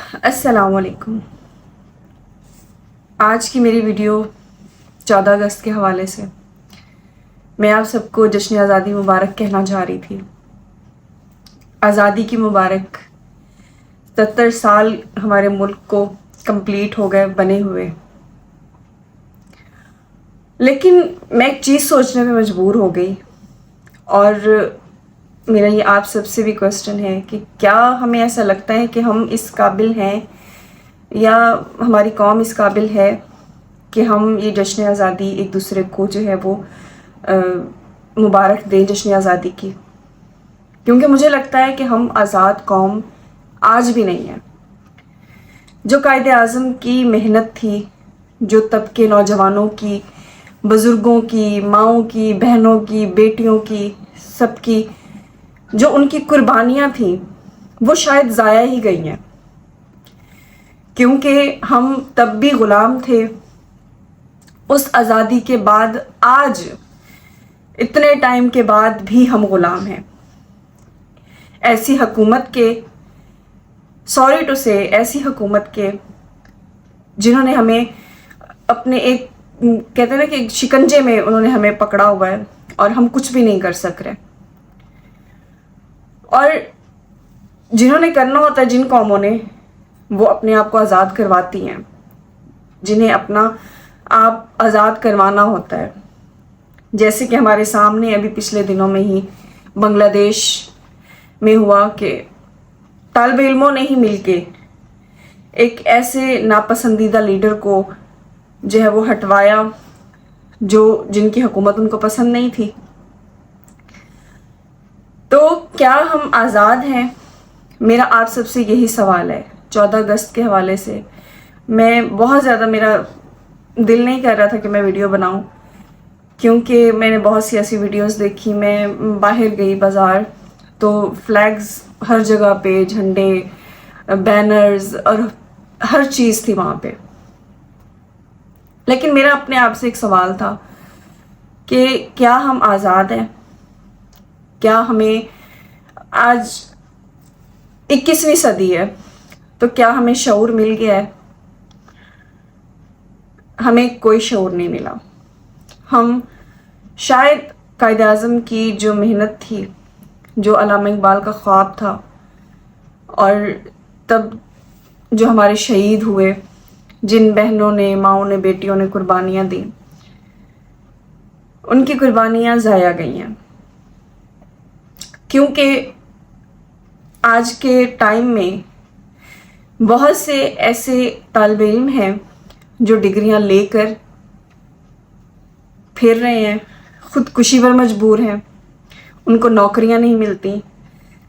السلام علیکم۔ آج کی میری ویڈیو 14 اگست کے حوالے سے میں آپ سب کو جشن آزادی مبارک کہنا چاہ رہی تھی۔ آزادی کی مبارک۔ 70 سال ہمارے ملک کو کمپلیٹ ہو گئے بنے ہوئے، لیکن میں ایک چیز سوچنے میں مجبور ہو گئی، اور میرا یہ آپ سب سے بھی کوسچن ہے کہ کیا ہمیں ایسا لگتا ہے کہ ہم اس قابل ہیں یا ہماری قوم اس قابل ہے کہ ہم یہ جشن آزادی ایک دوسرے کو جو ہے وہ مبارک دیں جشن آزادی کی؟ کیونکہ مجھے لگتا ہے کہ ہم آزاد قوم آج بھی نہیں ہیں۔ جو قائد اعظم کی محنت تھی، جو طبقے نوجوانوں کی، بزرگوں کی، ماؤں کی، بہنوں کی، بیٹیوں کی، سب کی جو ان کی قربانیاں تھیں، وہ شاید ضائع ہی گئی ہیں، کیونکہ ہم تب بھی غلام تھے۔ اس آزادی کے بعد آج اتنے ٹائم کے بعد بھی ہم غلام ہیں ایسی حکومت کے، سوری ٹو سے، ایسی حکومت کے جنہوں نے ہمیں اپنے ایک کہتے ہیں نا کہ شکنجے میں انہوں نے ہمیں پکڑا ہوا ہے اور ہم کچھ بھی نہیں کر سک رہے۔ اور جنہوں نے کرنا ہوتا ہے، جن قوموں نے، وہ اپنے آپ کو آزاد کرواتی ہیں، جنہیں اپنا آپ آزاد کروانا ہوتا ہے۔ جیسے کہ ہمارے سامنے ابھی پچھلے دنوں میں ہی بنگلہ دیش میں ہوا کہ طالب علموں نے ہی مل کے ایک ایسے ناپسندیدہ لیڈر کو جو ہے وہ ہٹوایا جن کی حکومت ان کو پسند نہیں تھی۔ تو کیا ہم آزاد ہیں؟ میرا آپ سب سے یہی سوال ہے۔ 14 اگست کے حوالے سے میں بہت زیادہ، میرا دل نہیں کر رہا تھا کہ میں ویڈیو بناؤں، کیونکہ میں نے بہت سی ایسی ویڈیوز دیکھی۔ میں باہر گئی بازار تو فلیگز ہر جگہ پہ، جھنڈے، بینرز اور ہر چیز تھی وہاں پہ۔ لیکن میرا اپنے آپ سے ایک سوال تھا کہ کیا ہم آزاد ہیں؟ کیا ہمیں آج 21ویں صدی ہے تو کیا ہمیں شعور مل گیا ہے؟ ہمیں کوئی شعور نہیں ملا۔ ہم شاید قائد اعظم کی جو محنت تھی، جو علامہ اقبال کا خواب تھا، اور تب جو ہمارے شہید ہوئے، جن بہنوں نے، ماؤں نے، بیٹیوں نے قربانیاں دیں، ان کی قربانیاں ضائع گئی ہیں۔ کیونکہ آج کے ٹائم میں بہت سے ایسے طالب علم ہیں جو ڈگریاں لے کر پھر رہے ہیں، خودکشی پر مجبور ہیں، ان کو نوکریاں نہیں ملتی،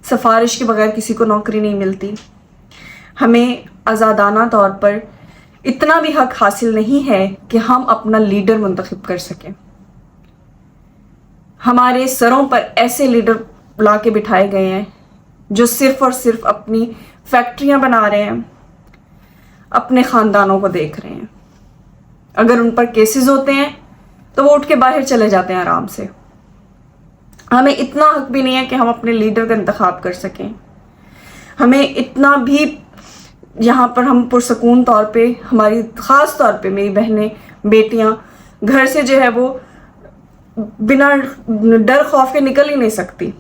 سفارش کے بغیر کسی کو نوکری نہیں ملتی۔ ہمیں آزادانہ طور پر اتنا بھی حق حاصل نہیں ہے کہ ہم اپنا لیڈر منتخب کر سکیں۔ ہمارے سروں پر ایسے لیڈر لا کے بٹھائے گئے ہیں جو صرف اور صرف اپنی فیکٹریاں بنا رہے ہیں، اپنے خاندانوں کو دیکھ رہے ہیں۔ اگر ان پر کیسز ہوتے ہیں تو وہ اٹھ کے باہر چلے جاتے ہیں آرام سے۔ ہمیں اتنا حق بھی نہیں ہے کہ ہم اپنے لیڈر کا انتخاب کر سکیں۔ ہمیں اتنا بھی یہاں پر ہم پرسکون طور پہ، ہماری خاص طور پہ میری بہنیں، بیٹیاں گھر سے جو ہے وہ بنا ڈر خوف کے نکل ہی نہیں سکتی۔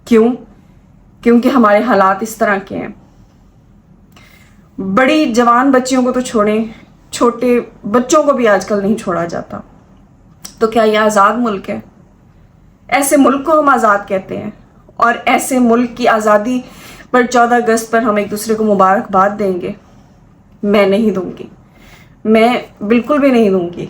کیوں؟ کیونکہ ہمارے حالات اس طرح کے ہیں۔ بڑی جوان بچیوں کو تو چھوڑیں، چھوٹے بچوں کو بھی آج کل نہیں چھوڑا جاتا۔ تو کیا یہ آزاد ملک ہے؟ ایسے ملک کو ہم آزاد کہتے ہیں، اور ایسے ملک کی آزادی پر 14 اگست پر ہم ایک دوسرے کو مبارکباد دیں گے؟ میں نہیں دوں گی، میں بالکل بھی نہیں دوں گی۔